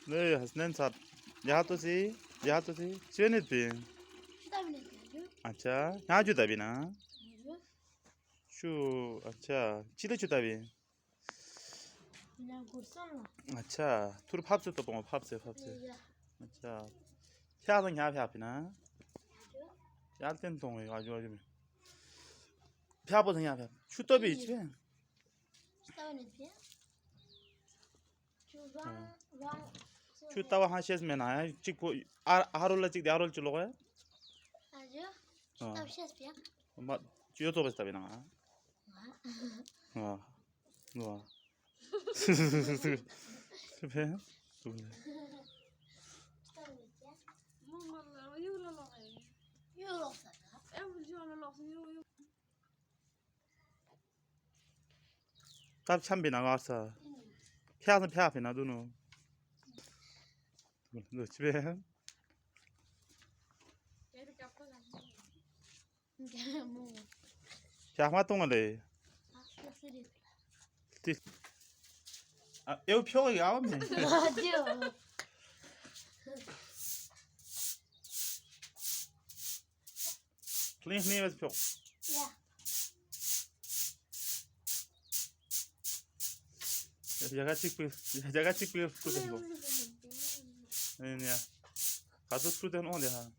Ne, has nen sat. Ya to si. Çenet bi. Şurada mı ne diyor? Acha. Ya juda bi na. Diyor. Şu acha. Çide juda bi. Yine kursana. Acha. Tur papse to bong papse. Ya. Acha. 샤는 야 펴피나. Diyor. 얄땐 동에 가지고 펴보는 야 펴. 슈더비 있지. Şurada mı ne diyor? Şurada var. 슈다와 하시면 아 찍고 하루를 찍 야를 줄로 거야. Diyor. Şurada bir şey yapıyor. 엄마 유튜브 스타비나. 와. 와. 그래? Yok. 답 참비나 가서. 펴는 펴피나 누누. 너 집에 펴마 동안에. 아, 여기 펴가 야왔네. Diyor. 클린 네에서 펴. Ya. 야가 찍고 그러는 거. 아니야. 가서 프로된 오네 하.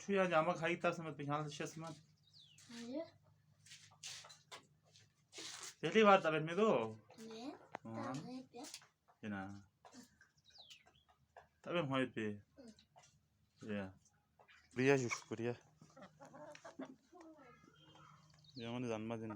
추야지 아마 가 있다 쓰면 또 향을 셨으면 Diyor. 델리 왔다 뱀에도 Ne? 어 Ne yapıyor? 이나 따면 화이트 예 리아 주스 코리아 영어는 안 맞는